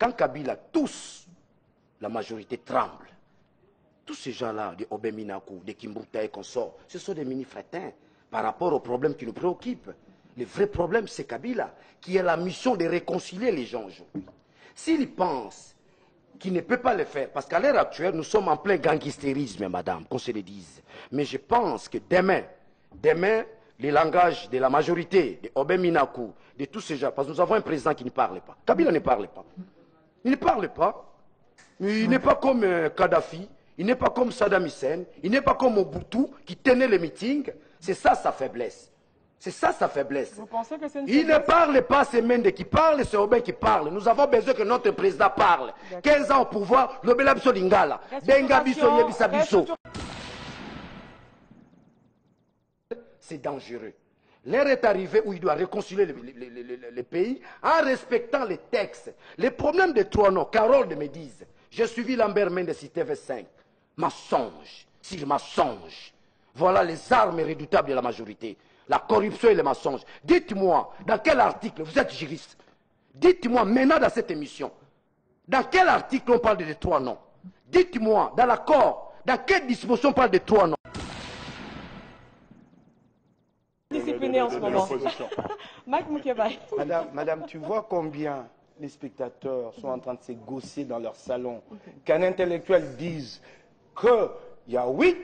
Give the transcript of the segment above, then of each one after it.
Quand Kabila, tous, la majorité tremble. Tous ces gens-là, des Obeminaku, des Kimbuta et consorts, ce sont des mini-frétins par rapport aux problèmes qui nous préoccupent. Le vrai problème, c'est Kabila, qui a la mission de réconcilier les gens aujourd'hui. S'il pense qu'il ne peut pas le faire, parce qu'à l'heure actuelle, nous sommes en plein gangstérisme, madame, qu'on se le dise. Mais je pense que demain, les langages de la majorité, des Obeminaku, de tous ces gens, parce que nous avons un président qui ne parle pas. Kabila ne parle pas. Il ne parle pas. Il n'est pas comme Kadhafi, il n'est pas comme Saddam Hussein, il n'est pas comme Mobutu qui tenait les meetings. C'est ça sa faiblesse. C'est ça sa faiblesse. Vous pensez que c'est une Il ne parle pas, c'est Mende qui parle, c'est Aubin qui parle. Nous avons besoin que notre président parle. 15 ans au pouvoir, le Belabso Lingala. C'est dangereux. L'heure est arrivée où il doit réconcilier les pays en respectant les textes. Les problèmes de trois noms, Carole de me disent, j'ai suivi Lambert Mendes TV5. Mensonge, sur mensonge. Voilà les armes redoutables de la majorité. La corruption et les mensonges. Dites-moi, dans quel article, vous êtes juriste, dites-moi maintenant dans cette émission, dans quel article on parle de trois noms? Dites-moi, dans l'accord, dans quelle disposition on parle de trois noms? Discipliné en ce moment. Mike Mukebai. Madame, tu vois combien les spectateurs sont en train de se gausser dans leur salon, qu'un intellectuel dise qu'il y a 8,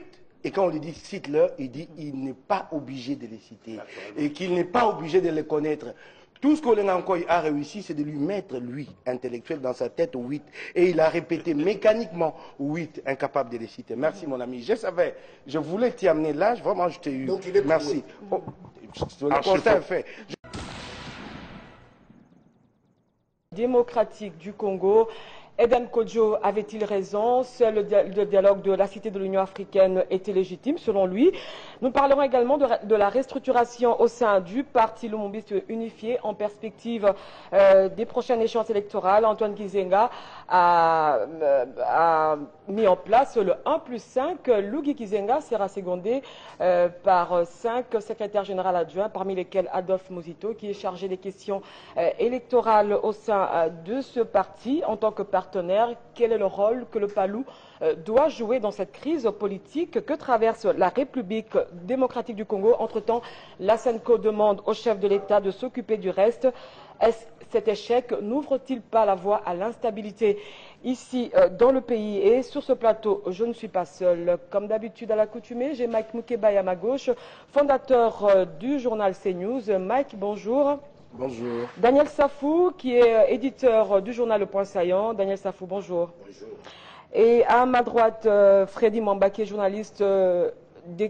et quand on lui dit cite-le, il dit il n'est pas obligé de les citer, et qu'il n'est pas obligé de les connaître. Tout ce qu'Olenga Nkoy a réussi, c'est de lui mettre, lui, intellectuel, dans sa tête 8. Et il a répété mécaniquement 8, incapable de les citer. Merci, mon ami. Je savais, je voulais t'y amener là, vraiment, je t'ai eu. Donc, il est merci. Oh, le constat est fait. Démocratique du Congo. Eden Kodjo avait-il raison? Seul le dialogue de la Cité de l'Union africaine était légitime, selon lui. Nous parlerons également de la restructuration au sein du parti Lumumbiste unifié en perspective des prochaines échéances électorales. Antoine Gizenga a mis en place le 1+5. Luigi Gizenga sera secondé par 5 secrétaires généraux adjoints, parmi lesquels Adolphe Muzito, qui est chargé des questions électorales au sein de ce parti en tant que partenaire. Quel est le rôle que le PALU doit jouer dans cette crise politique que traverse la République démocratique du Congo? Entre-temps, la SENCO demande au chef de l'État de s'occuper du reste. Cet échec n'ouvre-t-il pas la voie à l'instabilité ici dans le pays? Et sur ce plateau, je ne suis pas seul. Comme d'habitude à l'accoutumée, j'ai Mike Mukebai à ma gauche, fondateur du journal CNews. Mike, bonjour. Bonjour. Daniel Safou, qui est éditeur du journal Le Point Saillant. Daniel Safou, bonjour. Bonjour. Et à ma droite, Freddy Mamba, qui est journaliste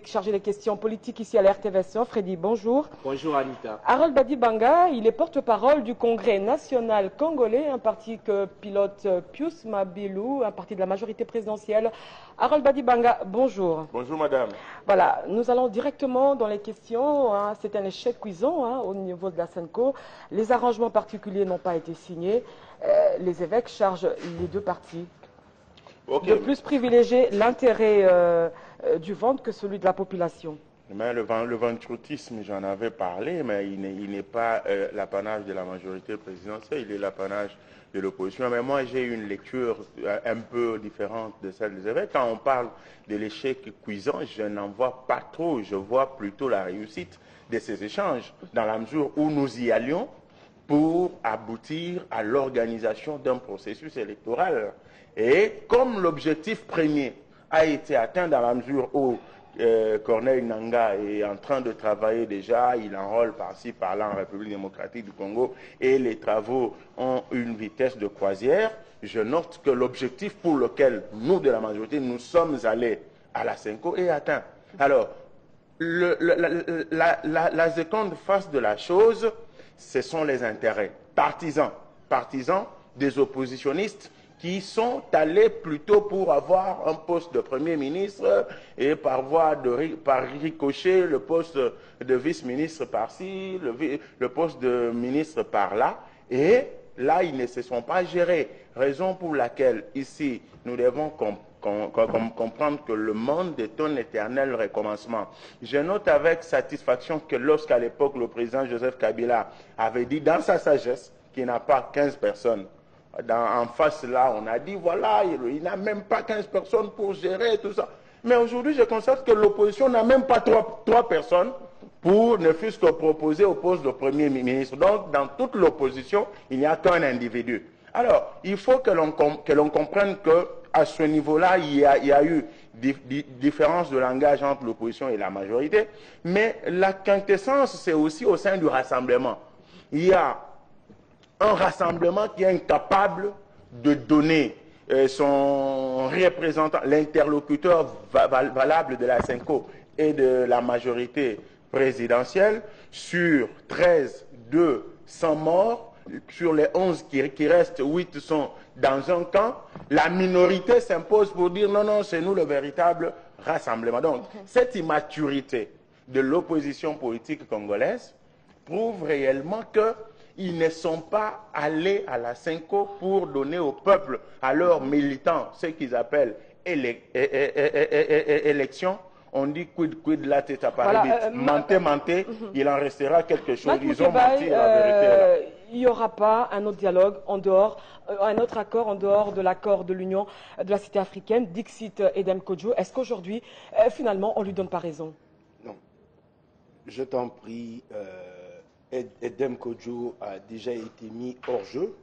chargé des questions politiques ici à la RTVS1. Freddy, bonjour. Bonjour Anita. Harold Badibanga, il est porte-parole du Congrès national congolais, un parti que pilote Pius Mabilou, un parti de la majorité présidentielle. Harold Badibanga, bonjour. Bonjour madame. Voilà, nous allons directement dans les questions. Hein. C'est un échec cuisant au niveau de la SENCO. Les arrangements particuliers n'ont pas été signés. Les évêques chargent les deux partis de plus privilégier l'intérêt du ventre que celui de la population. Mais le ventrotisme, j'en avais parlé, mais il n'est pas l'apanage de la majorité présidentielle, il est l'apanage de l'opposition. Mais moi, j'ai une lecture un peu différente de celle des évêques. Quand on parle de l'échec cuisant, je n'en vois pas trop. Je vois plutôt la réussite de ces échanges, dans la mesure où nous y allions pour aboutir à l'organisation d'un processus électoral. Et comme l'objectif premier a été atteint dans la mesure où Corneille Nangaa est en train de travailler déjà, il enrôle par-ci, par-là en République démocratique du Congo et les travaux ont une vitesse de croisière, je note que l'objectif pour lequel nous, de la majorité, nous sommes allés à la SENCO est atteint. Alors, la seconde face de la chose, ce sont les intérêts partisans des oppositionnistes qui sont allés plutôt pour avoir un poste de Premier ministre et par ricochet le poste de vice-ministre par-ci, le poste de ministre par-là. Et là, ils ne se sont pas gérés. Raison pour laquelle, ici, nous devons comprendre que le monde est un éternel recommencement. Je note avec satisfaction que lorsqu'à l'époque, le président Joseph Kabila avait dit dans sa sagesse qu'il n'a pas 15 personnes en face là, on a dit, voilà, il n'a même pas 15 personnes pour gérer tout ça. Mais aujourd'hui, je constate que l'opposition n'a même pas trois personnes pour ne fût-ce que proposer au poste de Premier ministre. Donc, dans toute l'opposition, il n'y a qu'un individu. Alors, il faut que l'on comprenne qu'à ce niveau-là, il y a eu différence de langage entre l'opposition et la majorité, mais la quintessence, c'est aussi au sein du rassemblement. Il y a un rassemblement qui est incapable de donner son représentant, l'interlocuteur valable de la Senko et de la majorité présidentielle sur 13, 2, 100 morts. Sur les 11 qui restent, 8 sont dans un camp. La minorité s'impose pour dire non, non, c'est nous le véritable rassemblement. Donc, cette immaturité de l'opposition politique congolaise prouve réellement qu'ils ne sont pas allés à la Senko pour donner au peuple, à leurs militants, ce qu'ils appellent élection. On dit quid la tête à Paris. Voilà, mentez, il en restera quelque chose. Ils ont menti, la vérité est là. Il n'y aura pas un autre dialogue en dehors, un autre accord en dehors de l'accord de l'Union de la Cité africaine, Dixit Edem Kodjo. Est-ce qu'aujourd'hui, finalement, on ne lui donne pas raison? Non. Je t'en prie, Edem Kodjo a déjà été mis hors jeu.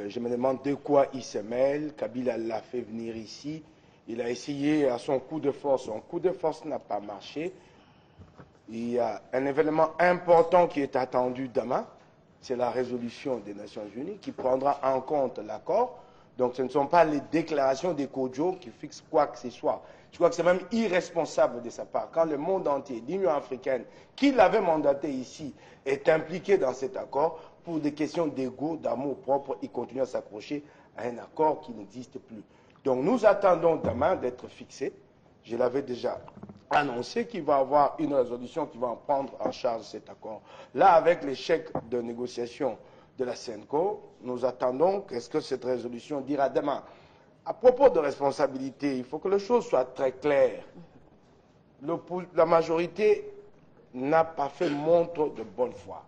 Je me demande de quoi il se mêle. Kabila l'a fait venir ici. Il a essayé à son coup de force. Son coup de force n'a pas marché. Il y a un événement important qui est attendu demain. C'est la résolution des Nations Unies qui prendra en compte l'accord. Donc ce ne sont pas les déclarations des Kodjo qui fixent quoi que ce soit. Je crois que c'est même irresponsable de sa part. Quand le monde entier, l'Union africaine, qui l'avait mandaté ici, est impliqué dans cet accord, pour des questions d'ego, d'amour propre, il continue à s'accrocher à un accord qui n'existe plus. Donc nous attendons demain d'être fixés. Je l'avais déjà annoncé qu'il va y avoir une résolution qui va en prendre en charge cet accord. Là, avec l'échec de négociation de la Senko, nous attendons qu'est-ce que cette résolution dira demain. À propos de responsabilité, il faut que les choses soient très claires. La majorité n'a pas fait montre de bonne foi.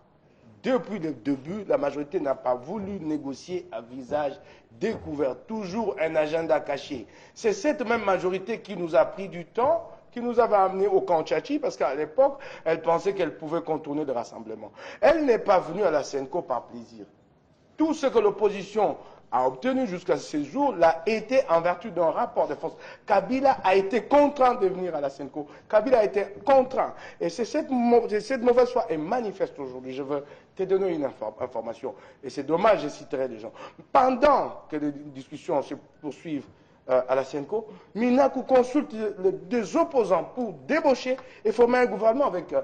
Depuis le début, la majorité n'a pas voulu négocier à visage découvert, toujours un agenda caché. C'est cette même majorité qui nous a pris du temps, qui nous avait amenés au camp Tchachi, parce qu'à l'époque, elle pensait qu'elle pouvait contourner le rassemblement. Elle n'est pas venue à la Senko par plaisir. Tout ce que l'opposition a obtenu jusqu'à ce jour l'a été en vertu d'un rapport de force. Kabila a été contraint de venir à la Senko. Kabila a été contraint. Et c'est cette mauvaise foi est manifeste aujourd'hui. Je veux te donner une information. Et c'est dommage, je citerai les gens. Pendant que les discussions se poursuivent à la Senko, Minaku consulte des opposants pour débaucher et former un gouvernement avec,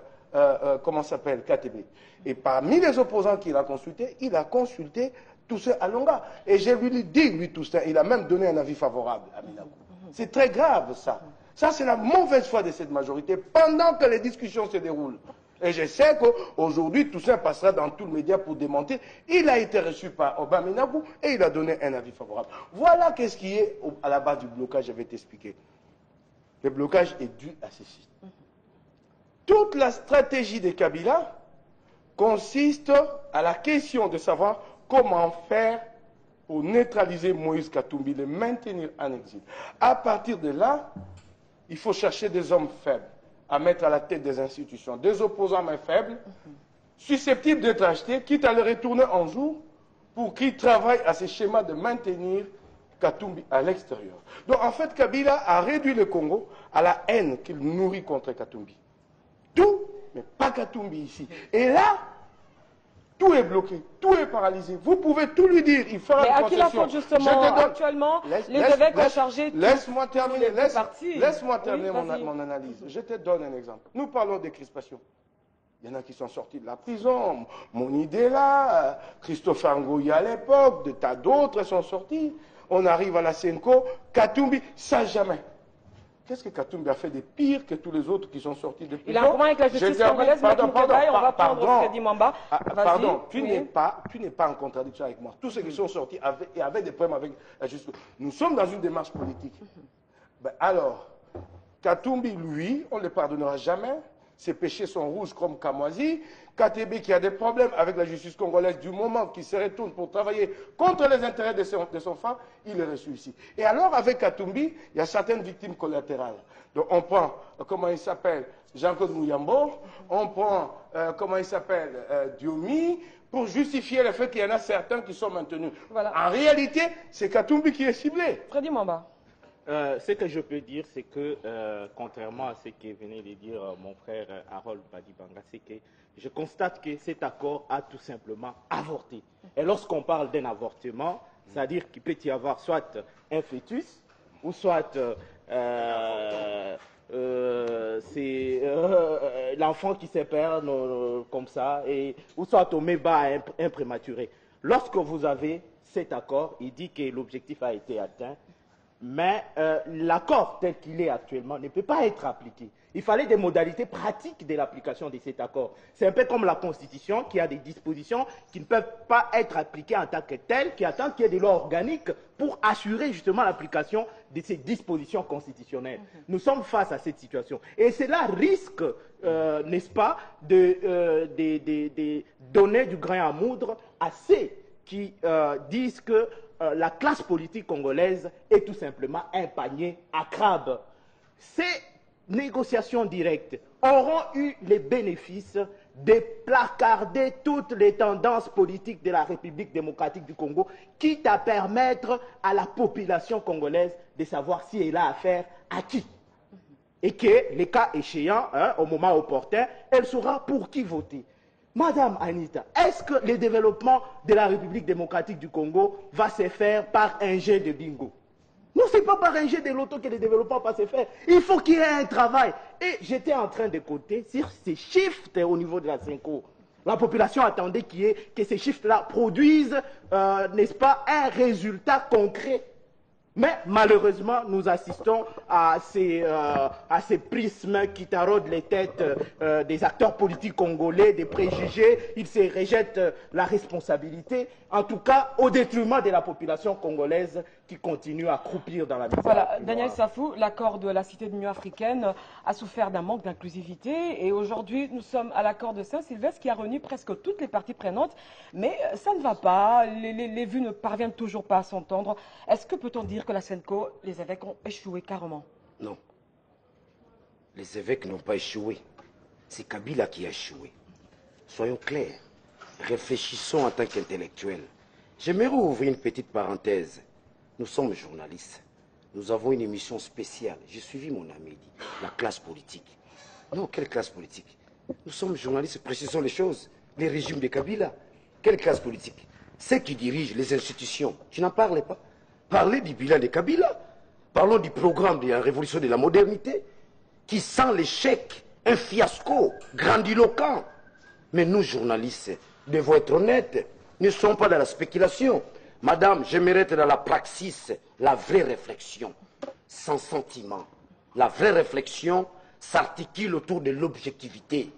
comment s'appelle, KTB. Et parmi les opposants qu'il a consultés, il a consulté Toussaint Alonga. Et je lui dis, lui Toussaint, il a même donné un avis favorable à Minaku. C'est très grave ça. Ça c'est la mauvaise foi de cette majorité pendant que les discussions se déroulent. Et je sais qu'aujourd'hui, Toussaint passera dans tout le média pour démonter. Il a été reçu par Obama Minaku et il a donné un avis favorable. Voilà qu'est-ce qui est à la base du blocage, je vais t'expliquer. Le blocage est dû à ceci. Toute la stratégie de Kabila consiste à la question de savoir comment faire pour neutraliser Moïse Katumbi, le maintenir en exil. À partir de là, il faut chercher des hommes faibles à mettre à la tête des institutions, des opposants mais faibles, susceptibles d'être achetés, quitte à les retourner en jour, pour qu'ils travaillent à ce schéma de maintenir Katumbi à l'extérieur. Donc en fait, Kabila a réduit le Congo à la haine qu'il nourrit contre Katumbi. Tout, mais pas Katumbi ici. Et là, tout est bloqué, tout est paralysé. Vous pouvez tout lui dire, il fera une concession. Mais à qui la faute justement actuellement, les évêques ont chargé laisse-moi terminer, laisse-moi terminer mon analyse. Je te donne un exemple. Nous parlons des crispations. Il y en a qui sont sortis de la prison. Mon idée là, Christophe Ngoyi à l'époque, de tas d'autres sont sortis. On arrive à la Senko, Katumbi, ça jamais. Qu'est-ce que Katumbi a fait de pire que tous les autres qui sont sortis de prison? Il a un problème avec la justice congolaise, pardon, on va prendre Freddy Mamba. Pardon, tu n'es pas en contradiction avec moi. Tous ceux qui sont sortis avaient des problèmes avec la justice. Nous sommes dans une démarche politique. Ben alors, Katumbi, lui, on ne le pardonnera jamais. ses péchés sont rouges comme Kamoisi. Katébi qui a des problèmes avec la justice congolaise du moment qu'il se retourne pour travailler contre les intérêts de son frère, il est reçu ici. Et alors, avec Katumbi, il y a certaines victimes collatérales. Donc, on prend, comment il s'appelle, Jean-Claude Mouyambo, on prend, comment il s'appelle, Diomi, pour justifier le fait qu'il y en a certains qui sont maintenus. Voilà. En réalité, c'est Katumbi qui est ciblé. Freddy Mamba. Ce que je peux dire, c'est que, contrairement à ce que venait de dire mon frère Harold Badibanga, c'est que je constate que cet accord a tout simplement avorté. Et lorsqu'on parle d'un avortement, c'est-à-dire qu'il peut y avoir soit un fœtus, ou soit c'est l'enfant qui se perd comme ça, ou soit on met bas un prématuré. Lorsque vous avez cet accord, il dit que l'objectif a été atteint, mais l'accord tel qu'il est actuellement ne peut pas être appliqué. Il fallait des modalités pratiques de l'application de cet accord. C'est un peu comme la Constitution qui a des dispositions qui ne peuvent pas être appliquées en tant que telles, qui attendent qu'il y ait des lois organiques pour assurer justement l'application de ces dispositions constitutionnelles. Nous sommes face à cette situation. Et cela risque, n'est-ce pas, de donner du grain à moudre à ceux qui disent que la classe politique congolaise est tout simplement un panier à crabes. Ces négociations directes auront eu les bénéfices de placarder toutes les tendances politiques de la République démocratique du Congo, quitte à permettre à la population congolaise de savoir si elle a affaire à qui. Et que, les cas échéants, au moment opportun, elle saura pour qui voter. Madame Anita, est-ce que le développement de la République démocratique du Congo va se faire par un jeu de bingo? Non, ce n'est pas par un jeu de loto que le développement va se faire. Il faut qu'il y ait un travail. Et j'étais en train de compter sur ces chiffres au niveau de la Cinco. La population attendait que ces chiffres-là produisent, n'est-ce pas, un résultat concret. Mais malheureusement, nous assistons à ces prismes qui taraudent les têtes des acteurs politiques congolais, des préjugés. Ils se rejettent la responsabilité, en tout cas au détriment de la population congolaise qui continue à croupir dans la misère. Voilà, Daniel Safou, l'accord de la Cité de l'Union africaine a souffert d'un manque d'inclusivité. Et aujourd'hui, nous sommes à l'accord de Saint-Sylvestre qui a réuni presque toutes les parties prenantes. Mais ça ne va pas, les vues ne parviennent toujours pas à s'entendre. Est-ce que peut-on dire que la Senco, les évêques ont échoué carrément? Non. Les évêques n'ont pas échoué. C'est Kabila qui a échoué. Soyons clairs. Réfléchissons en tant qu'intellectuels. J'aimerais ouvrir une petite parenthèse. Nous sommes journalistes. Nous avons une émission spéciale. J'ai suivi mon ami, dit, la classe politique. Non, quelle classe politique? Nous sommes journalistes, précisons les choses. Les régimes de Kabila. Quelle classe politique? Ceux qui dirigent les institutions. Tu n'en parles pas. Parlez du bilan de Kabila. Parlons du programme de la révolution de la modernité, qui sent l'échec, un fiasco grandiloquent. Mais nous, journalistes, devons être honnêtes. Ne sommes pas dans la spéculation. Madame, j'aimerais être dans la praxis, la vraie réflexion, sans sentiment. La vraie réflexion s'articule autour de l'objectivité.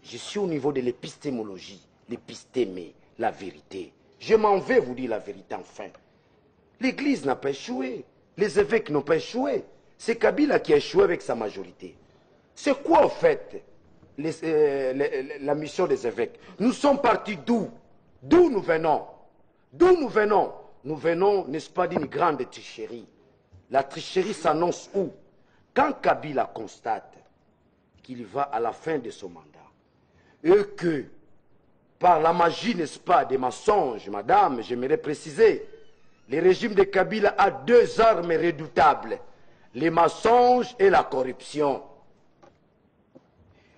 Je suis au niveau de l'épistémologie, l'épistémé, la vérité. Je m'en vais vous dire la vérité enfin. L'Église n'a pas échoué. Les évêques n'ont pas échoué. C'est Kabila qui a échoué avec sa majorité. C'est quoi, en fait, la mission des évêques? Nous sommes partis d'où? D'où nous venons? D'où nous venons? Nous venons, n'est-ce pas, d'une grande tricherie. La tricherie s'annonce où? Quand Kabila constate qu'il va à la fin de son mandat, et que, par la magie, n'est-ce pas, des mensonges, madame, j'aimerais préciser, le régime de Kabila a deux armes redoutables, les mensonges et la corruption.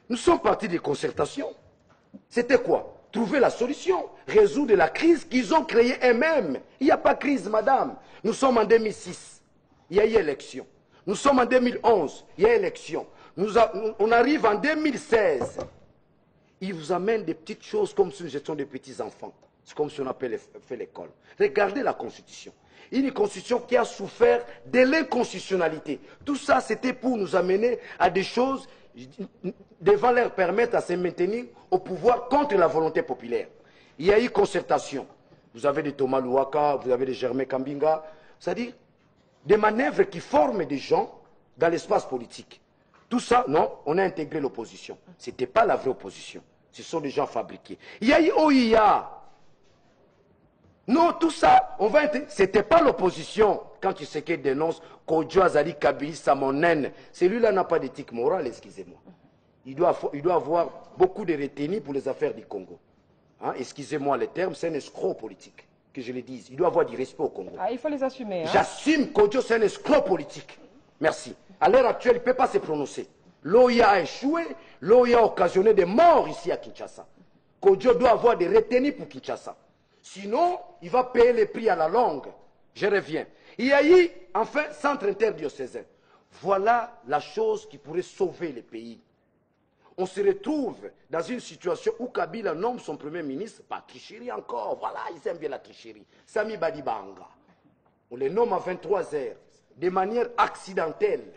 Nous sommes partis des concertations. C'était quoi? Trouver la solution, résoudre la crise qu'ils ont créée eux-mêmes. Il n'y a pas de crise, madame. Nous sommes en 2006, il y a eu élection. Nous sommes en 2011, il y a élection. On arrive en 2016. Ils vous amènent des petites choses comme si nous étions des petits-enfants. C'est comme si on appelle fait l'école. Regardez la Constitution. Une Constitution qui a souffert de l'inconstitutionnalité. Tout ça, c'était pour nous amener à des choses devant leur permettre à se maintenir au pouvoir contre la volonté populaire. Il y a eu concertation. Vous avez des Thomas Louaka, vous avez des Germain Kambinga, c'est-à-dire des manœuvres qui forment des gens dans l'espace politique. Tout ça, non, on a intégré l'opposition. Ce n'était pas la vraie opposition. Ce sont des gens fabriqués. Il y a eu OIA. Non, tout ça, on va intégrer. Ce n'était pas l'opposition. Quand tu sais qu'il dénonce Kodjo Azali Kabili Samonen, celui-là n'a pas d'éthique morale, excusez-moi. Il doit avoir beaucoup de retenue pour les affaires du Congo. Hein, excusez-moi le terme, c'est un escroc politique, que je le dise. Il doit avoir du respect au Congo. Ah, il faut les assumer. Hein? J'assume Kodjo, c'est un escroc politique. Merci. À l'heure actuelle, il ne peut pas se prononcer. L'OIA a échoué, l'OIA a occasionné des morts ici à Kinshasa. Kodjo doit avoir des retenues pour Kinshasa. Sinon, il va payer les prix à la longue. Je reviens. Il y a eu, enfin, centre interdiocésain. Voilà la chose qui pourrait sauver le pays. On se retrouve dans une situation où Kabila nomme son premier ministre, pas tricherie encore, voilà, ils aiment bien la tricherie. Sami Badibanga. On les nomme à 23 heures, de manière accidentelle.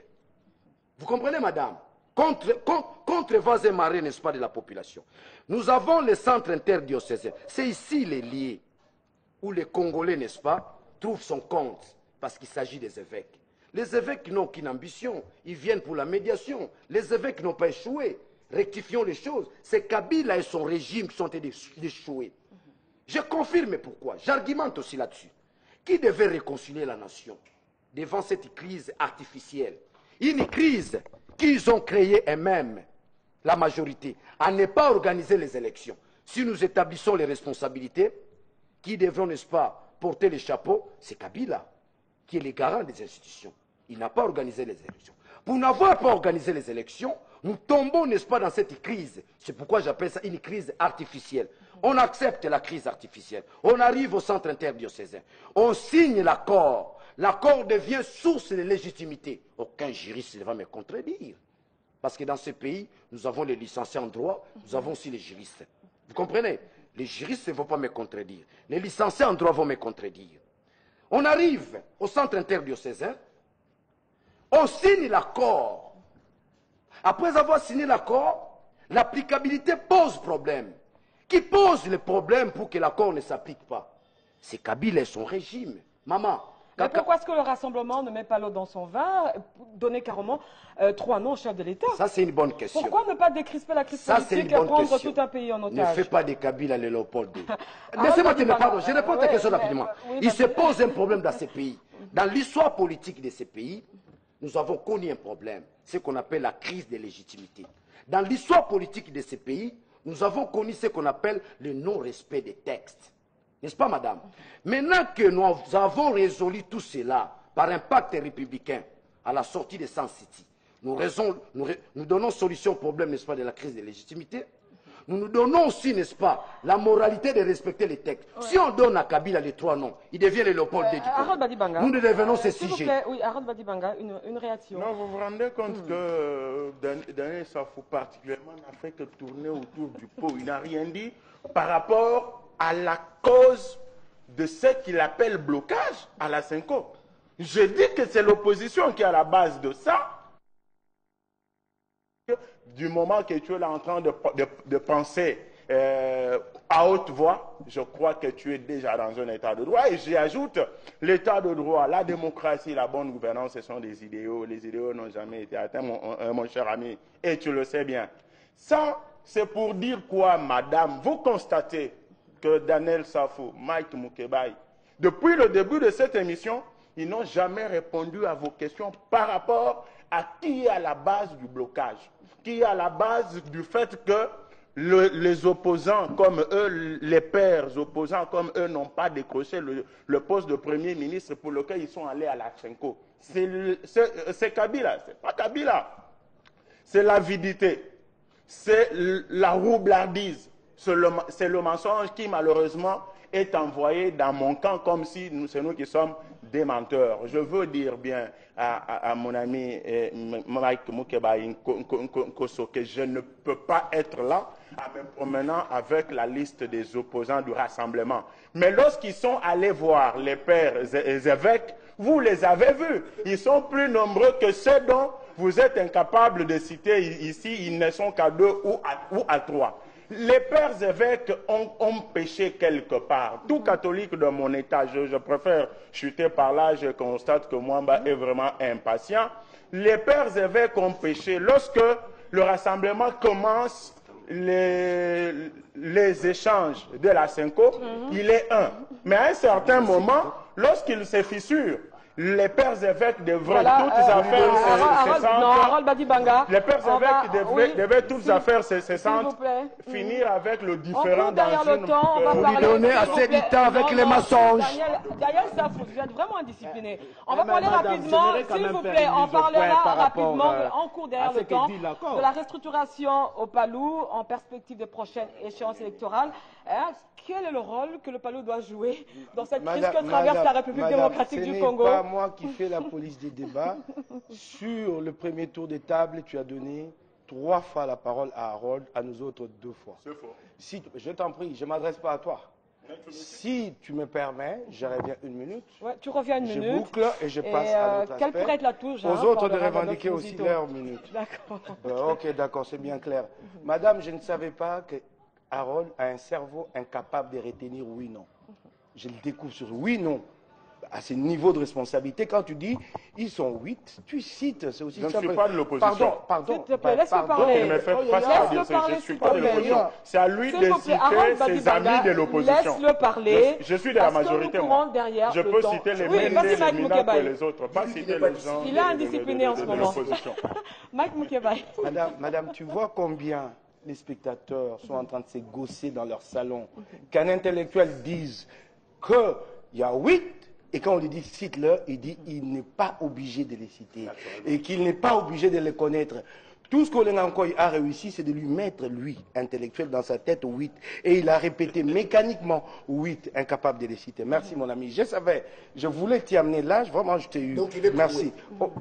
Vous comprenez, madame? Contre vents et marées, n'est-ce pas, de la population. Nous avons les centres interdiocésains. C'est ici les liés où les Congolais, n'est-ce pas, trouvent son compte, parce qu'il s'agit des évêques. Les évêques n'ont qu'une ambition, ils viennent pour la médiation. Les évêques n'ont pas échoué. Rectifions les choses. C'est Kabila et son régime qui sont échoués. Je confirme pourquoi. J'argumente aussi là-dessus. Qui devait réconcilier la nation devant cette crise artificielle? Une crise qu'ils ont créée eux-mêmes, la majorité, à ne pas organiser les élections. Si nous établissons les responsabilités, qui devront, n'est-ce pas, porter les chapeaux, c'est Kabila, qui est le garant des institutions. Il n'a pas organisé les élections. Pour n'avoir pas organisé les élections, nous tombons, n'est-ce pas, dans cette crise. C'est pourquoi j'appelle ça une crise artificielle. On accepte la crise artificielle. On arrive au centre interdiocésain. On signe l'accord. L'accord devient source de légitimité. Aucun juriste ne va me contredire. Parce que dans ce pays, nous avons les licenciés en droit, nous avons aussi les juristes. Vous comprenez? Les juristes ne vont pas me contredire. Les licenciés en droit vont me contredire. On arrive au centre interdiocésain. On signe l'accord. Après avoir signé l'accord, l'applicabilité pose problème. Qui pose le problème pour que l'accord ne s'applique pas? C'est Kabila et son régime. Maman. Mais pourquoi est-ce que le rassemblement ne met pas l'eau dans son vin, donner carrément 3 noms au chef de l'État? Ça, c'est une bonne question. Pourquoi ne pas décrisper la crise politique et prendre tout un pays en otage? Ne fais pas de Kabila le Léopold II. Laissez-moi te pardon, je réponds à ta question rapidement. Il se pose un problème dans ces pays. Dans l'histoire politique de ces pays, nous avons connu un problème, ce qu'on appelle la crise de légitimité. Dans l'histoire politique de ces pays, nous avons connu ce qu'on appelle le non-respect des textes. N'est-ce pas, madame? Maintenant que nous avons résolu tout cela par un pacte républicain à la sortie de San City, nous donnons solution au problème, n'est-ce pas, de la crise de légitimité. Nous donnons aussi, n'est-ce pas, la moralité de respecter les textes. Ouais. Si on donne à Kabila les 3 noms, il devient le Léopold II. Nous ne devenons ces sujets. Oui, Harold Badibanga, une réaction. Non, vous vous rendez compte que Daniel Safou particulièrement n'a fait que tourner autour du pot. Il n'a rien dit par rapport à la cause de ce qu'il appelle blocage à la Cinco. Je dis que c'est l'opposition qui est à la base de ça. Du moment que tu es là en train de penser à haute voix, je crois que tu es déjà dans un état de droit. Et j'y ajoute, l'état de droit, la démocratie, la bonne gouvernance, ce sont des idéaux. Les idéaux n'ont jamais été atteints, mon cher ami, et tu le sais bien. Ça, c'est pour dire quoi, madame? Vous constatez que Daniel Safou, Mike Mukebai, depuis le début de cette émission, ils n'ont jamais répondu à vos questions par rapport à qui est à la base du blocage, qui est à la base du fait que les opposants comme eux, les pères opposants comme eux n'ont pas décroché le poste de Premier ministre pour lequel ils sont allés à la Tchenko. C'est Kabila, c'est pas Kabila. C'est l'avidité, c'est la roublardise, c'est le mensonge qui malheureusement est envoyé dans mon camp comme si c'est nous qui sommes des menteurs. Je veux dire bien à mon ami Mike Mukebai Nkoso que je ne peux pas être là en me promenant avec la liste des opposants du rassemblement. Mais lorsqu'ils sont allés voir les pères et les évêques, vous les avez vus. Ils sont plus nombreux que ceux dont vous êtes incapables de citer ici. Ils ne sont qu'à 2 ou à 3. Les pères évêques ont péché quelque part. Tout catholique de mon état, je préfère chuter par là, je constate que Mwamba est vraiment impatient. Les pères évêques ont péché. Lorsque le rassemblement commence, les échanges de la Cinco, il est un. Mais à un certain moment, lorsqu'il se fissure, les pères évêques devraient toutes affaires les pères évêques devaient toutes affaires ces centres finir avec le différend derrière le temps, on va Vous parler. lui donnez assez de temps avec les mensonges. Daniel Safou, vous êtes vraiment indiscipliné. On va Mais parler madame, rapidement, j'aimerais quand s'il même vous faire plaît, une on mise au parlera point par rapidement, rapport, mais en cours à derrière ce le que temps, dit l'accord. de la restructuration au Palou en perspective des prochaines échéances électorales. Quel est le rôle que le Palou doit jouer dans cette crise que traverse la République démocratique du Congo? Ce n'est pas moi qui fais la police des débats. Sur le premier tour des tables, tu as donné 3 fois la parole à Harold, à nous autres 2 fois. C'est faux. Si, je t'en prie, je ne m'adresse pas à toi. Si tu me permets, je reviens 1 minute. Ouais, tu reviens 1 minute. Je boucle et je passe à l'autre Quelle aspect. pourrait être la touche Aux autres de revendiquer aussi leur minute. D'accord. Ok, d'accord, c'est bien clair. Madame, je ne savais pas que Harold a un cerveau incapable de retenir oui-non. Je le découvre sur oui-non. À ce niveau de responsabilité, quand tu dis ils sont 8, tu cites, c'est aussi Je ne simple. suis pas de l'opposition. Pardon. S'il te plaît, laisse-le pardon. parler. Ne me faites pas Laisse-le dire ça, parler, je ne suis s'il pas te de plaît. l'opposition. C'est à lui de S'il vous plaît, Harold citer ses Badibanga, amis de l'opposition. laisse-le parler. Je suis de la parce que majorité, nous moi. courons derrière Je le peux temps. citer les Oui, mêmes, vas-y, les Mike Minaku et Mukebai. les autres, pas citer les gens Il est indiscipliné en ce de moment. l'opposition. Mike Mukebai. Madame, tu vois combien les spectateurs sont en train de se gausser dans leur salon, qu'un intellectuel dise qu'il y a 8, et quand on lui dit cite-le, il dit il n'est pas obligé de les citer, et qu'il n'est pas obligé de les connaître. Tout ce qu'Olengankoy a réussi, c'est de lui mettre, lui, intellectuel, dans sa tête 8. Et il a répété mécaniquement 8, incapable de les citer. Merci, mon ami. Je savais, je voulais t'y amener là, vraiment, je t'ai eu. Donc, il est merci. Oh,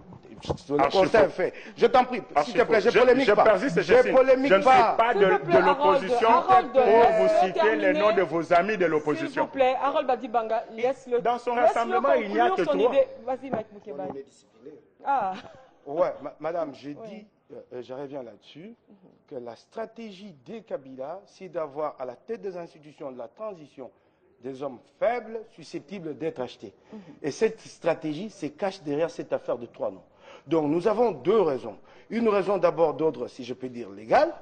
le Archi constat est faux. fait. Je t'en prie, s'il te plaît, je Je polémique pas. persiste et je Je signe. polémique Je ne suis pas. pas S'il te plaît, de l'opposition Harold, pour vous laisse-le citer les terminer. noms de vos amis de S'il l'opposition. vous plaît, Harold Badibanga, laisse-le. Dans son laisse-le rassemblement, il n'y a conclure que son 3. idée. Vas-y, Mike Mukebai. Ah. Ouais, madame, j'ai dit, je reviens là-dessus, que la stratégie des Kabila, c'est d'avoir à la tête des institutions de la transition des hommes faibles, susceptibles d'être achetés. Et cette stratégie se cache derrière cette affaire de 3 noms. Donc nous avons 2 raisons. Une raison d'abord d'ordre, si je peux dire, légal.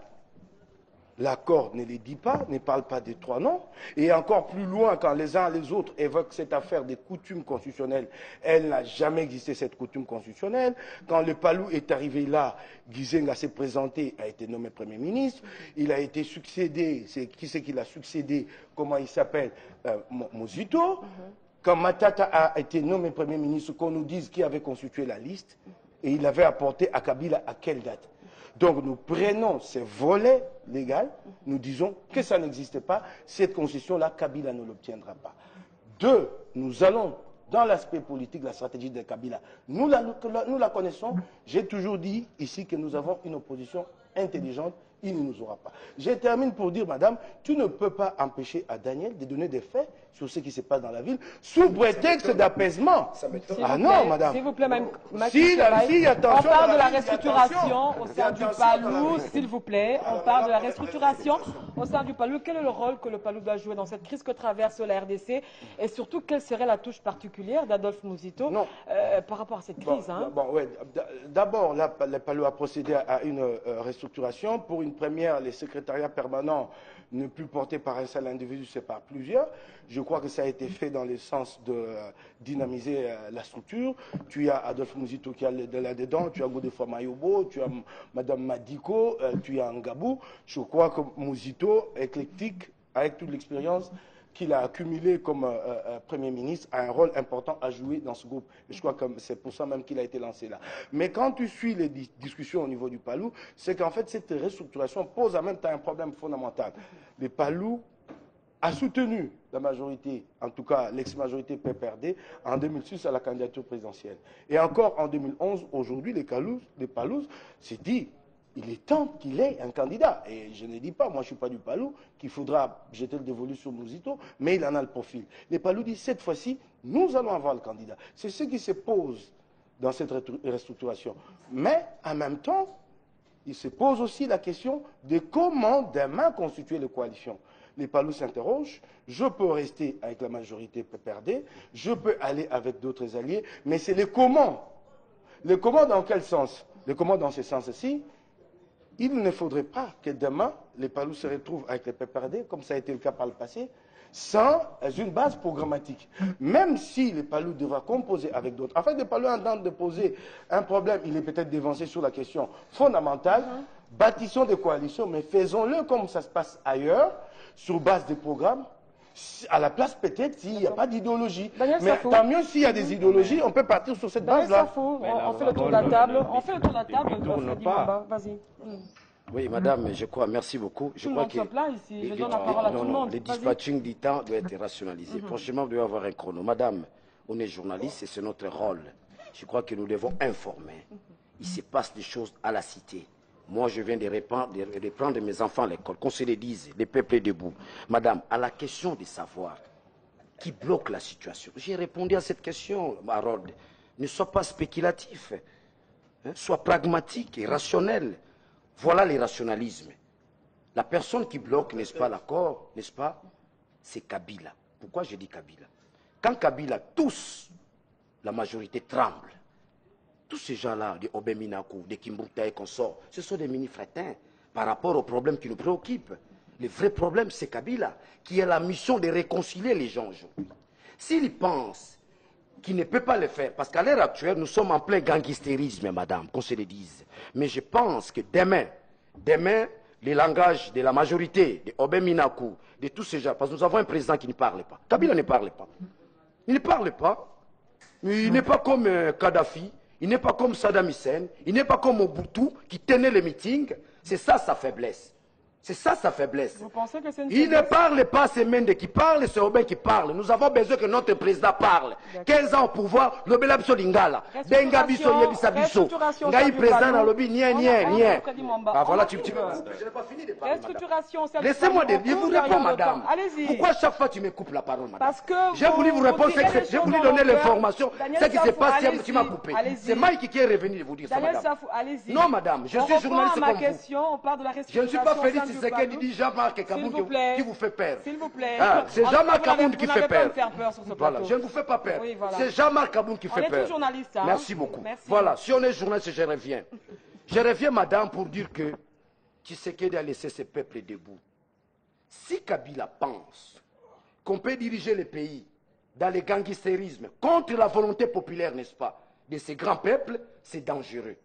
L'accord ne les dit pas, ne parle pas des 3 noms. Et encore plus loin, quand les uns et les autres évoquent cette affaire des coutumes constitutionnelles, elle n'a jamais existé, cette coutume constitutionnelle. Quand le Palou est arrivé là, Gizenga s'est présenté, a été nommé Premier ministre. Il a été succédé, qui c'est qui l'a succédé, comment il s'appelle, Mozito. Quand Matata a été nommé Premier ministre, qu'on nous dise qui avait constitué la liste, et il avait apporté à Kabila à quelle date. Donc nous prenons ces volets légaux, nous disons que ça n'existe pas, cette concession-là, Kabila ne l'obtiendra pas. 2, nous allons dans l'aspect politique, la stratégie de Kabila. Nous la connaissons, j'ai toujours dit ici que nous avons une opposition intelligente, il ne nous aura pas. Je termine pour dire, madame, tu ne peux pas empêcher à Daniel de donner des faits sur ce qui se passe dans la ville, sous prétexte d'apaisement. Ah non, madame. S'il vous plaît, même. Si, attention. On parle de la restructuration au sein du Palou, s'il vous plaît. On parle de la restructuration au sein du Palou. Quel est le rôle que le Palou doit jouer dans cette crise que traverse la RDC? Et surtout, quelle serait la touche particulière d'Adolphe Muzito par rapport à cette crise? D'abord, le Palou a procédé à une restructuration. Pour une première, les secrétariats permanents ne plus portés par un seul individu, c'est par plusieurs. Je crois que ça a été fait dans le sens de dynamiser la structure. Tu as Adolphe Muzito qui est là-dedans, tu as Godefroid Mayobo, tu as Madame Madiko, tu as Ngabou. Je crois que Muzito, éclectique, avec toute l'expérience qu'il a accumulé comme Premier ministre, a un rôle important à jouer dans ce groupe. Et je crois que c'est pour ça même qu'il a été lancé là. Mais quand tu suis les discussions au niveau du Palou, c'est qu'en fait, cette restructuration pose en même temps un problème fondamental. Le Palou a soutenu la majorité, en tout cas l'ex-majorité PPRD, en 2006 à la candidature présidentielle. Et encore en 2011, aujourd'hui, les Palouses s'est dit, il est temps qu'il ait un candidat. Et je ne dis pas, moi je ne suis pas du Palou, qu'il faudra jeter le dévolu sur Muzito, mais il en a le profil. Les Palou disent, cette fois-ci, nous allons avoir le candidat. C'est ce qui se pose dans cette restructuration. Mais en même temps, il se pose aussi la question de comment demain constituer les coalitions. Les Palous s'interrogent, je peux rester avec la majorité PPRD, je peux aller avec d'autres alliés, mais c'est les comment. Les comment dans quel sens? Les comment dans ce sens-ci, il ne faudrait pas que demain, les Palous se retrouvent avec les PPRD, comme ça a été le cas par le passé, sans une base programmatique. Même si les Palous devraient composer avec d'autres. En fait, les Palous entendent de poser un problème, il est peut-être dévancé sur la question fondamentale. Bâtissons des coalitions, mais faisons-le comme ça se passe ailleurs, sur base des programmes, à la place peut-être s'il n'y a pas d'idéologie. Mais tant mieux s'il y a des idéologies, on peut partir sur cette base-là. On fait le tour de la table. On fait le tour de la table. Vas-y. Oui, madame, je crois, merci beaucoup. Je crois que ici. Je donne la parole à tout le monde. Le dispatching du temps doit être rationalisé. Franchement, vous devez avoir un chrono. Madame, on est journaliste et c'est notre rôle. Je crois que nous devons informer. Il se passe des choses à la cité. Moi, je viens de reprendre mes enfants à l'école. Qu'on se le dise, le peuple est debout. Madame, à la question de savoir qui bloque la situation, j'ai répondu à cette question, Harold. Ne sois pas spéculatif. Hein, sois pragmatique et rationnel. Voilà le rationalisme. La personne qui bloque, n'est-ce pas, l'accord, n'est-ce pas, c'est Kabila. Pourquoi je dis Kabila? Quand Kabila tousse, la majorité tremble. Tous ces gens-là, des Obeminaku, des Kimbouta et consorts, ce sont des mini-frétins par rapport aux problèmes qui nous préoccupent. Le vrai problème, c'est Kabila, qui a la mission de réconcilier les gens aujourd'hui. S'il pense qu'il ne peut pas le faire, parce qu'à l'heure actuelle, nous sommes en plein gangstérisme, madame, qu'on se le dise. Mais je pense que demain, les langages de la majorité, de Obeminaku, de tous ces gens, parce que nous avons un président qui ne parle pas. Kabila ne parle pas. Il ne parle pas. Il n'est pas comme Kadhafi. Il n'est pas comme Saddam Hussein, il n'est pas comme Mobutu qui tenait les meetings. C'est ça sa faiblesse. C'est ça sa faiblesse. Vous pensez que c'est une Il ne parle pas, c'est Mende qui parle, c'est Aubin qui parle. Nous avons besoin que notre président parle. 15 ans au pouvoir, l'Obela Biso Lingala. Benga Biso Yebisa Biso. Ngaï président dans l'Obi, nien. Ah voilà, tu... Je n'ai pas fini de parler, madame. Laissez-moi dire, je vous réponds, madame. Pourquoi chaque fois tu me coupes la parole, madame? Parce que j'ai voulu vous répondre, j'ai voulu donner l'information. Ce qui se passe, tu m'as coupé. C'est Mike qui est revenu vous dire ça, madame. Non, madame, je suis journaliste comme vous. Je ne suis pas Félix Tshisekedi, dit Jean-Marc Kaboun qui vous fait peur. S'il vous plaît. C'est Jean-Marc Kaboun qui fait peur. Voilà, je ne vous fais pas peur. C'est Jean-Marc Kaboun qui fait peur. On est tous journalistes. Merci beaucoup. Voilà, si on est journaliste, je reviens. Je reviens, madame, pour dire que Tshisekedi a laissé ce peuple debout. Si Kabila pense qu'on peut diriger le pays dans le gangstérisme contre la volonté populaire, n'est-ce pas, de ces grands peuples, c'est dangereux.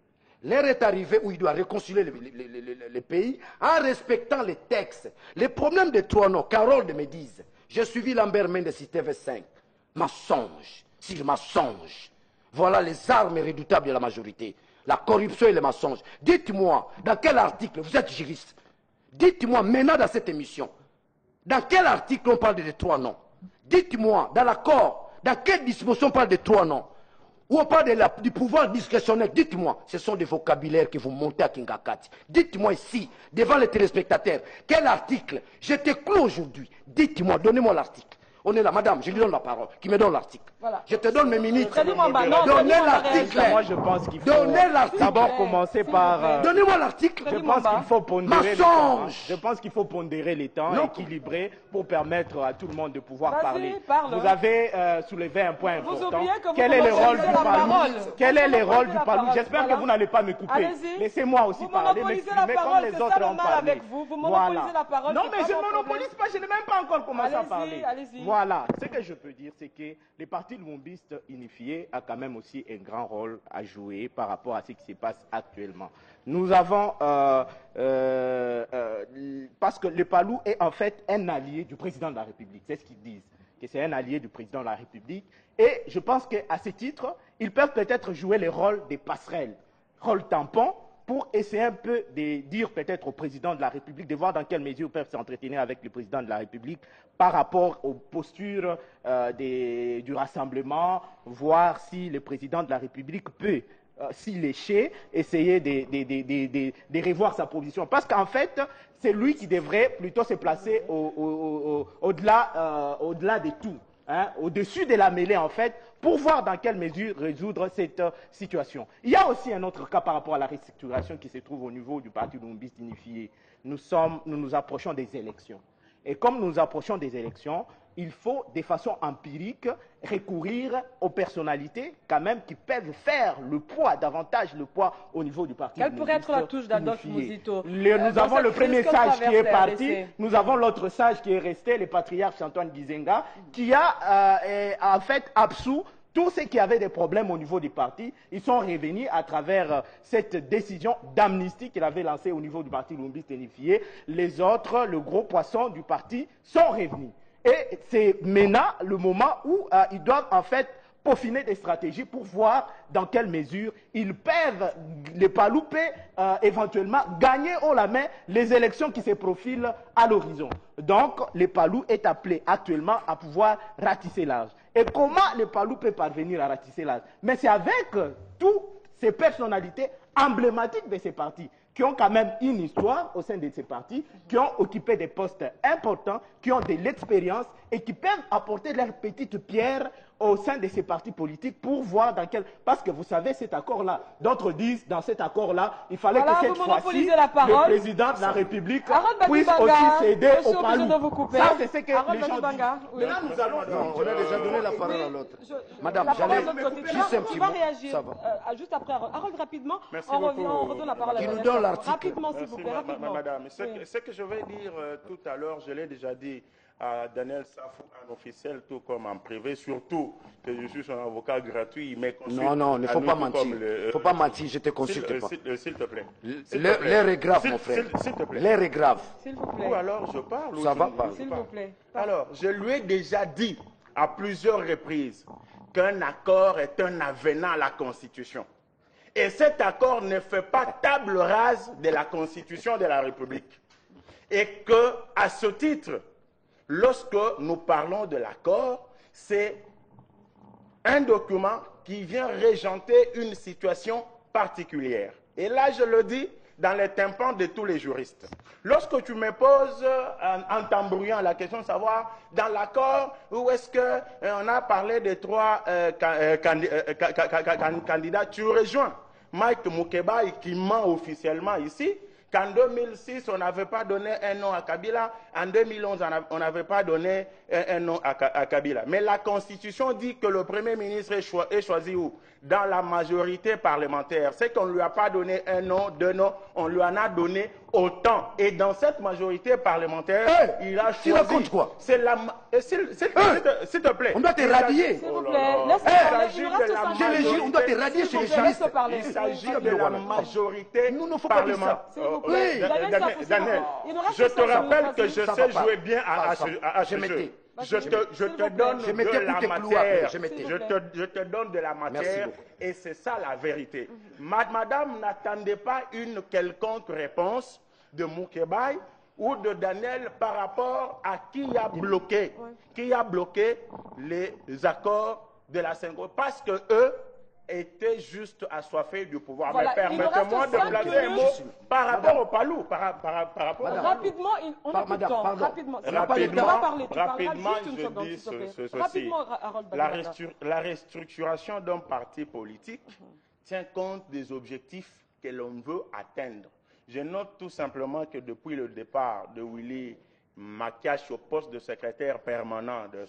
L'heure est arrivée où il doit réconcilier le pays en respectant les textes. Les problèmes de trois noms, Carole me disent, j'ai suivi Lambert Mendes TV5. Mensonge, sur mensonge. Voilà les armes redoutables de la majorité. La corruption et le mensonge. Dites-moi, dans quel article, vous êtes juriste, dites-moi maintenant dans cette émission, dans quel article on parle de trois noms? Dites-moi, dans l'accord, dans quelle disposition on parle de trois noms? Ou on parle du pouvoir discrétionnaire? Dites-moi, ce sont des vocabulaires que vous montez à Kingakati. Dites-moi ici, devant les téléspectateurs, quel article? J'étais clos aujourd'hui. Dites-moi, donnez-moi l'article. On est là, madame, je lui donne la parole, qui me donne l'article. Voilà. Je te donne mes minutes. Donnez l'article. Moi, je pense qu'il faut d'abord commencer par... Donnez-moi l'article. Je pense qu'il faut pondérer les temps. Je pense qu'il faut pondérer les temps, équilibrer, pour permettre à tout le monde de pouvoir parler. Vous avez soulevé un point important. Quel est le rôle du Palou? Quel est le rôle du Palou? J'espère que vous n'allez pas me couper. Laissez-moi aussi parler, m'exprimer comme les autres ont parlé. Voilà. Non, mais je ne monopolise pas, je n'ai même pas encore commencé à parler. Voilà, ce que je peux dire, c'est que les partis lumumbistes unifiés a quand même aussi un grand rôle à jouer par rapport à ce qui se passe actuellement. Nous avons, parce que le Palou est en fait un allié du président de la République, c'est ce qu'ils disent, que c'est un allié du président de la République, et je pense qu'à ce titre, ils peuvent peut-être jouer le rôle des passerelles, rôle tampon, pour essayer un peu de dire peut-être au président de la République, de voir dans quelle mesure ils peuvent s'entretenir avec le président de la République par rapport aux postures du rassemblement, voir si le président de la République peut, s'il est essayer de revoir sa position. Parce qu'en fait, c'est lui qui devrait plutôt se placer au-delà de tout. hein, au-dessus de la mêlée en fait, pour voir dans quelle mesure résoudre cette situation. Il y a aussi un autre cas par rapport à la restructuration qui se trouve au niveau du Parti Lumumbiste unifié. Nous nous approchons des élections. Et comme nous nous approchons des élections, il faut de façon empirique recourir aux personnalités quand même qui peuvent faire le poids, davantage le poids au niveau du Parti. Quelle pourrait être la touche d'Adolphe Muzito? Nous avons le premier sage qui est parti, nous avons l'autre sage qui est resté, le patriarche Antoine Gizenga, qui a en fait absous tous ceux qui avaient des problèmes au niveau du parti. Ils sont revenus à travers cette décision d'amnistie qu'il avait lancée au niveau du Parti Lumumbiste unifié. Les autres, le gros poisson du parti, sont revenus. Et c'est maintenant le moment où ils doivent en fait peaufiner des stratégies pour voir dans quelle mesure ils peuvent, les Palouper, éventuellement gagner haut la main les élections qui se profilent à l'horizon. Donc, le Palou est appelé actuellement à pouvoir ratisser l'âge. Et comment le Palou peut parvenir à ratisser l'âge? Mais c'est avec toutes ces personnalités emblématiques de ces partis, qui ont quand même une histoire au sein de ces partis, qui ont occupé des postes importants, qui ont de l'expérience et qui peuvent apporter leur petite pierre au sein de ces partis politiques pour voir dans quel... Parce que vous savez, cet accord-là, d'autres disent, dans cet accord-là, il fallait que cette fois-ci, le président de la République puisse aussi céder au Palou. Ça, c'est ce que les gens disent. Maintenant, nous allons... On a déjà donné la parole à l'autre. Madame, j'allais juste un petit mot. Ça va. Juste après, Harold, rapidement, on redonne la parole à Qui nous donne l'article. Rapidement, s'il vous plaît, rapidement. Madame, ce que je vais dire tout à l'heure, je l'ai déjà dit à Daniel Safou en officiel, tout comme en privé, surtout que je suis son avocat gratuit. Mais non, il ne faut pas mentir. Il ne faut pas mentir, je ne te consulte pas. S'il te plaît. L'air est grave, mon frère. S'il te plaît. L'air est grave. S'il vous plaît. Ou alors je parle. Ça va pas. S'il vous plaît. Alors, je lui ai déjà dit à plusieurs reprises qu'un accord est un avenant à la Constitution. Et cet accord ne fait pas table rase de la Constitution de la République. Et que, à ce titre, lorsque nous parlons de l'accord, c'est un document qui vient régenter une situation particulière. Et là, je le dis dans les tympans de tous les juristes. Lorsque tu me poses en t'embrouillant la question de savoir, dans l'accord, où est-ce qu'on a parlé des trois candidats, tu rejoins Mike Mukebai qui ment officiellement ici, qu'en 2006, on n'avait pas donné un nom à Kabila, en 2011, on n'avait pas donné un nom à Kabila. Mais la Constitution dit que le Premier ministre est choisi où? Dans la majorité parlementaire. C'est qu'on ne lui a pas donné un nom, deux noms, on lui en a donné autant. Et dans cette majorité parlementaire, il a choisi... Tu racontes quoi? C'est la... S'il te plaît. On doit te radier. S'il vous plaît, On doit te radier chez les juristes. Il s'agit de la majorité parlementaire. Daniel, je te rappelle que je sais jouer bien à ce jeu. Je te donne de la matière. Je te donne de la matière et c'est ça la vérité. Madame n'attendait pas une quelconque réponse de Mukebai ou de Daniel par rapport à qui a bloqué les accords de la Senghor. Parce que eux étaient juste assoiffés du pouvoir. Voilà, mais permettez-moi de placer un mot par rapport au Palou. Rapidement, on a tout le temps. Rapidement, je dis ceci. La restructuration d'un parti politique tient compte des objectifs que l'on veut atteindre. Je note tout simplement que depuis le départ de Willy Makiash au poste de secrétaire permanent de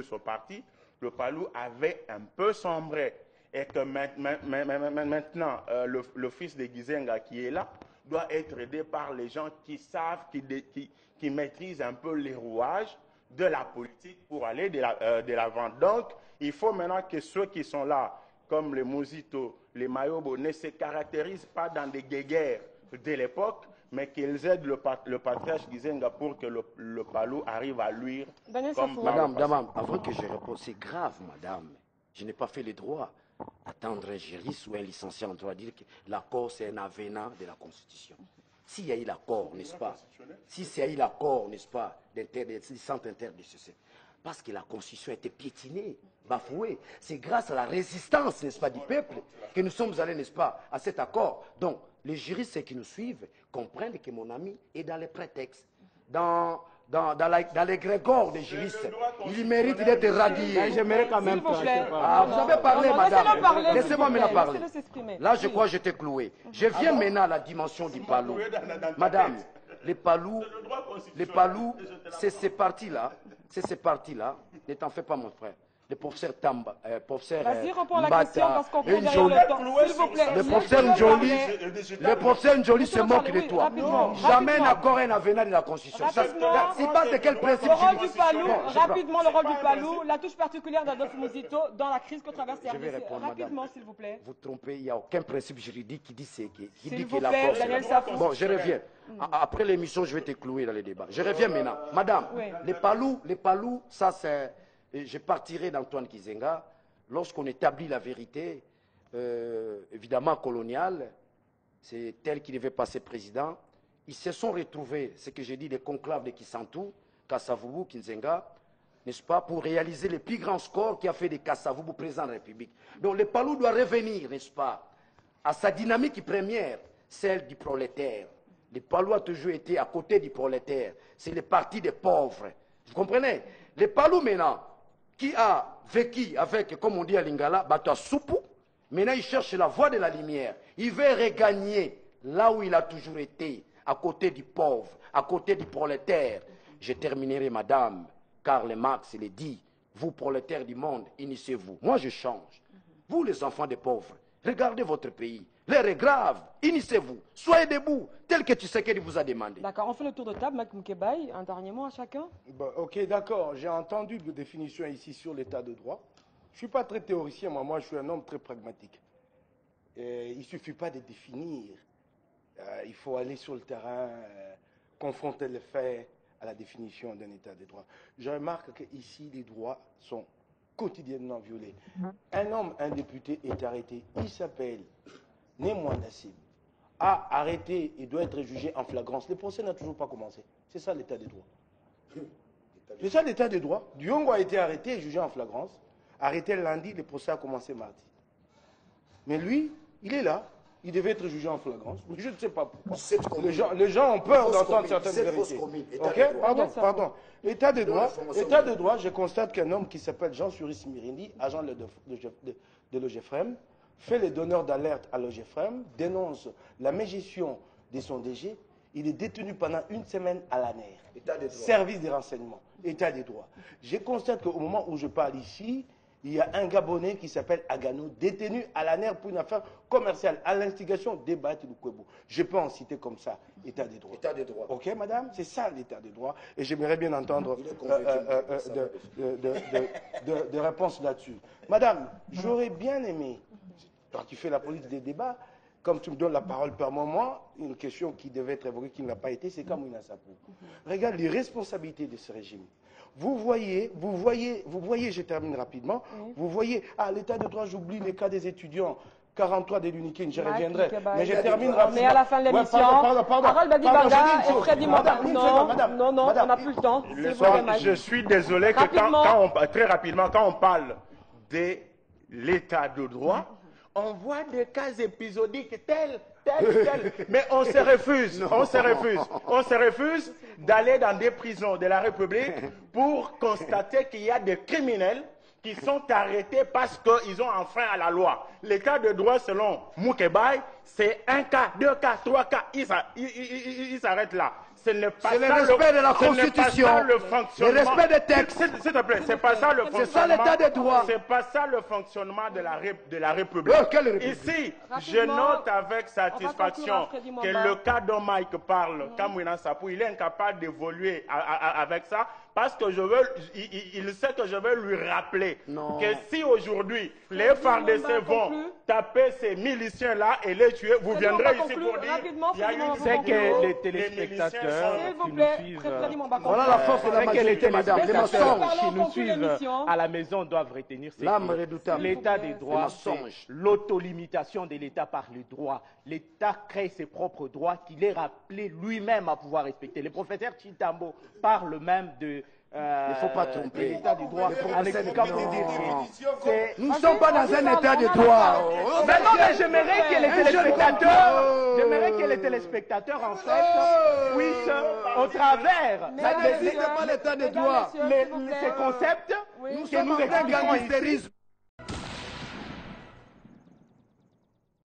ce parti, le Palou avait un peu sombré. Et que maintenant, le fils de Gizenga qui est là doit être aidé par les gens qui savent, qui maîtrisent un peu les rouages de la politique pour aller de l'avant. Donc, il faut maintenant que ceux qui sont là, comme les Muzito, les Mayobo, ne se caractérisent pas dans des guéguerres de l'époque, mais qu'ils aident le patriarche Gizenga pour que le Palou arrive à luire. Madame, avant que je réponde, c'est grave, madame. Je n'ai pas fait les droits. Attendre un juriste ou un licencié en droit dire que l'accord c'est un avenant de la Constitution. S'il y a eu l'accord, n'est-ce pas? S'il y a eu l'accord, n'est-ce pas, des centres interdits, parce que la Constitution a été piétinée, bafouée. C'est grâce à la résistance, n'est-ce pas, du peuple que nous sommes allés, n'est-ce pas, à cet accord. Donc, les juristes qui nous suivent comprennent que mon ami est dans les prétextes. Dans dans les grégores des juristes. Il mérite d'être radié. J'aimerais quand même... S'il vous plaît. Ah, vous avez parlé, Non, madame. laissez-le parler, Laissez-moi s'il vous maintenant plaît. parler. Laissez-le s'exprimer. Là, je crois que j'étais cloué. Je viens maintenant à la dimension du palou. Madame, les palous, c'est ces parties-là. C'est ces parties-là. Ne t'en fais pas, mon frère. Le professeur Tamba, professeur Vas-y, réponds à la Mbata, question parce qu'on court derrière Njoli. le temps. S'il vous plaît. Le professeur laissez-le Njoli, parler. le professeur Njoli se Laissez-le moque parler, de toi. rapidement, Jamais rapidement. n'accord un avenant de la Constitution. Rapidement. C'est pas de quel principe Le rôle je du palou, Non, je rapidement le rôle du palou, la touche particulière d'Adolphe Muzito dans la crise que traverse Je vais RDC. répondre, Rapidement, madame. s'il vous plaît. Vous trompez, il n'y a aucun principe juridique qui dit c'est qui S'il dit vous que la plaît, force. Daniel Safou. Bon, je reviens. Après l'émission, je vais te clouer dans les débats. Je reviens maintenant. Madame, Oui. les palous, ça c'est. Je partirai d'Antoine Kizenga. Lorsqu'on établit la vérité, évidemment coloniale, c'est tel qu'il devait passer président. Ils se sont retrouvés, ce que j'ai dit, des conclaves de Kisantu, Kasavubu, Kinzenga, n'est-ce pas, pour réaliser le plus grand score qui a fait des Kasavubu président de la République. Donc le palou doit revenir, n'est-ce pas, à sa dynamique première, celle du prolétaire. Le palou a toujours été à côté du prolétaire. C'est le parti des pauvres. Vous comprenez? Le palou maintenant, qui a vécu avec, comme on dit à Lingala, Bato Soupou, maintenant il cherche la voie de la lumière. Il veut regagner là où il a toujours été, à côté du pauvre, à côté du prolétaire. Je terminerai, madame, Karl Marx le dit, vous prolétaires du monde, initiez-vous. Moi je change. Vous les enfants des pauvres, regardez votre pays. L'heure est grave, initiez-vous. Soyez debout, tel que Tshisekedi vous a demandé. D'accord, on fait le tour de table. Mike Moukebaï, un dernier mot à chacun. Bon, ok, d'accord. J'ai entendu des définitions ici sur l'état de droit. Je ne suis pas très théoricien, moi je suis un homme très pragmatique. Il ne suffit pas de définir. Il faut aller sur le terrain, confronter les faits à la définition d'un état de droit. Je remarque qu'ici, les droits sont quotidiennement violés. Un homme, un député est arrêté. Il s'appelle Némoine Nassim. A arrêté et doit être jugé en flagrance. Le procès n'a toujours pas commencé. C'est ça l'état des droits. C'est ça l'état des droits. Diongo a été arrêté et jugé en flagrance. Arrêté lundi, le procès a commencé mardi. Mais lui, il est là. Il devait être jugé en flagrance. Je ne sais pas pourquoi. Les gens ont peur d'entendre certaines vérités. Ok? Pardon. État de droit, je constate qu'un homme qui s'appelle Jean-Suris Mirindi, agent de l'OGFREM, fait les donneurs d'alerte à l'OGFREM, dénonce la mégestion de son DG. Il est détenu pendant une semaine à l'ANER. Service des renseignements. État des droits. Je constate qu'au moment où je parle ici, il y a un Gabonais qui s'appelle Agano, détenu à l'ANER pour une affaire commerciale, à l'instigation des Bati Lukwebo. Je peux en citer comme ça, État des droits. État des droits. Ok, madame? C'est ça l'état des droits. Et j'aimerais bien entendre des réponses là-dessus. Madame, j'aurais bien aimé, toi qui fais la politique des débats, comme tu me donnes la parole par moment, une question qui devait être évoquée, qui ne l'a pas été, c'est Kamouina Sapou. Regarde les responsabilités de ce régime. Vous voyez, je termine rapidement, vous voyez, l'état de droit, j'oublie les cas des étudiants, 43 de l'Unikin, je reviendrai, mais je termine rapidement. Mais à la fin de l'émission, Harold Badibanga et Freddy Mamba. Non, on n'a plus le temps. Je suis désolé que très rapidement, quand on parle de l'état de droit, on voit des cas épisodiques tels. Mais on se refuse d'aller dans des prisons de la République pour constater qu'il y a des criminels qui sont arrêtés parce qu'ils ont enfreint à la loi. L'état de droit, selon Moukebaï, c'est 1 cas, 2 cas, 3 cas, il s'arrête là. C'est le respect de la Constitution, le respect des textes. S'il te plaît, c'est pas ça le fonctionnement. C'est ça l'état de droit. C'est pas ça le fonctionnement de la République. Ici, je note avec satisfaction que le cas dont Mike parle, Kamouina Sapou, il est incapable d'évoluer avec ça parce que il sait que je vais lui rappeler que si aujourd'hui les FARDC vont taper ces miliciens-là et les tuer, vous viendrez ici pour dire c'est que les téléspectateurs qui nous suivent, voilà la force de la majorité, madame. Les mensonges qui nous suivent à la maison doivent retenir l'état des droits, l'autolimitation de l'État par le droit. L'État crée ses propres droits qu'il est rappelé lui-même à pouvoir respecter. Le professeur Chitambo parle même de il ne faut pas tromper. L'état du droit. Nous ne sommes pas dans un état de droit. Mais non, mais j'aimerais que les téléspectateurs, en fait, puissent, au travers Ça n'existe pas l'état de droit. ces concepts, Nous que sommes nous en plein expliquons ici, gangsterisme.